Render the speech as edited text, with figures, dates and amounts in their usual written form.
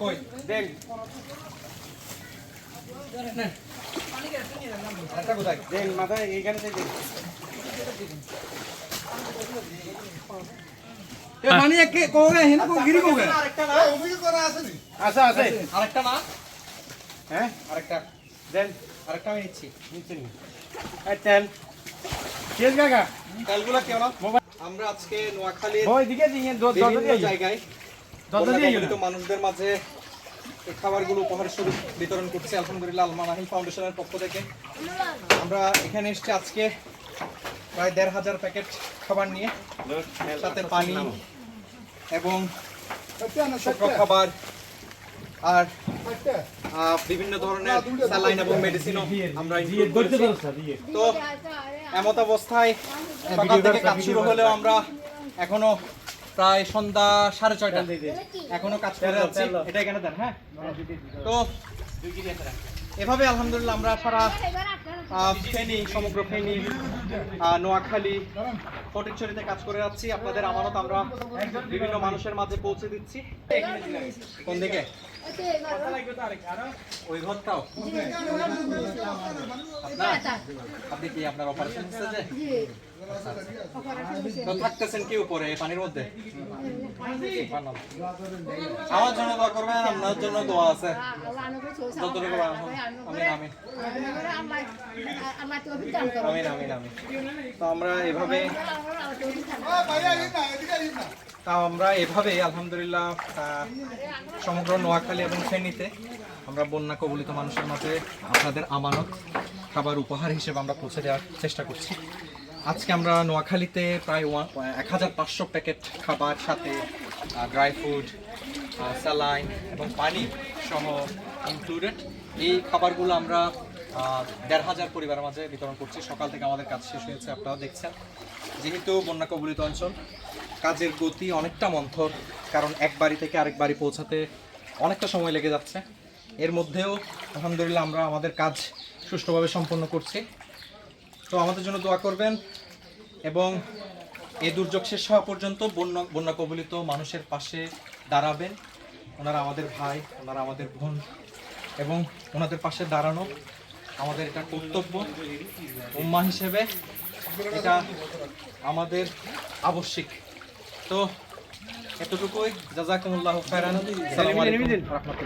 কই দেন আরেকটা কোথায় দেন মাথায় এইখানে দেন এ পানি একে কোগে হেন কো গিরি কোগে আরেকটা না ওদিকে করা আছে নি আছে আছে আরেকটা না হ্যাঁ আরেকটা দেন আরেকটা আমি নিচ্ছি নিচ্ছেন এই তেল তেল কাকা তেলগুলো কেউ না আমরা আজকে নোয়াখালীর ওই দিকে দিয়ে বিভিন্ন জায়গায় বন্যাকবলিত মানুষদের মাঝে এই খাবারগুলো উপহার স্বরূপ বিতরণ করছি আলহামদুলিল্লাহ আল মানাহিল ফাউন্ডেশনের পক্ষ থেকে আমরা এখানে এসেছি আজকে প্রায় ১৫০০ প্যাকেট খাবার নিয়ে সাথে পানি এবং শুকনো খাবার আর বিভিন্ন ধরনের স্যালাইন এবং মেডিসিনও আমরা ইনক্লুড করেছি। তো এমত অবস্থায় সকাল থেকে কাজ শুরু হলেও আমরা এখনো প্রায় সন্ধ্যা 6:30 এখনো কাজ করে যাচ্ছি। এটা এখানে দেন হ্যাঁ। তো এভাবে আলহামদুলিল্লাহ আমরা সারা ফেনী সমগ্র ফেনী নোয়াখালী ফটিকছড়িতে কাজ করে যাচ্ছি। আপনাদের আমানত আমরা বিভিন্ন মানুষের মাঝে পৌঁছে দিচ্ছি। কোন দিকে ওই ঘরটাও আপনি কি আপনার অপারেশন হচ্ছে যে তো থাকতেছেন কি উপরে পানির মধ্যে আমার জন্য দোয়া করবেন আপনার জন্য দোয়া আছে যতটুকু আমিন আমিন আমিন আমিন তো আমরা এভাবে আলহামদুলিল্লাহ সমগ্র নোয়াখালী এবং ফেনীতে আমরা বন্যা কবলিত মানুষের মাঝে আপনাদের আমানত খাবার উপহার হিসেবে আমরা পৌঁছে দেওয়ার চেষ্টা করছি। আজকে আমরা নোয়াখালীতে প্রায় ১৫০০ প্যাকেট খাবার সাথে ড্রাই ফ্রুট স্যালাইন এবং পানি সহ ইনক্লুডেড এই খাবারগুলো আমরা ১৫০০ পরিবারের মাঝে বিতরণ করছি। সকাল থেকে আমাদের কাজ শেষ হয়েছে, আপনারা দেখছেন। যেহেতু বন্যা কবলিত অঞ্চল কাজের গতি অনেকটা মন্থর, কারণ এক বাড়ি থেকে আরেক বাড়ি পৌঁছাতে অনেকটা সময় লেগে যাচ্ছে। এর মধ্যেও আলহামদুলিল্লাহ আমরা আমাদের কাজ সুষ্ঠুভাবে সম্পন্ন করছি। তো আমাদের জন্য দোয়া করবেন এবং এই দুর্যোগ শেষ হওয়া পর্যন্ত বন্যা কবলিত মানুষের পাশে দাঁড়াবেন। ওনারা আমাদের ভাই, ওনারা আমাদের বোন এবং ওনাদের পাশে দাঁড়ানো আমাদের এটা কর্তব্য। উম্মাহ হিসেবে এটা আমাদের আবশ্যিক। তো এতটুকুই। জাযাকুমুল্লাহু খায়রান। আসসালামু আলাইকুম ওয়া রাহমাতুল্লাহ।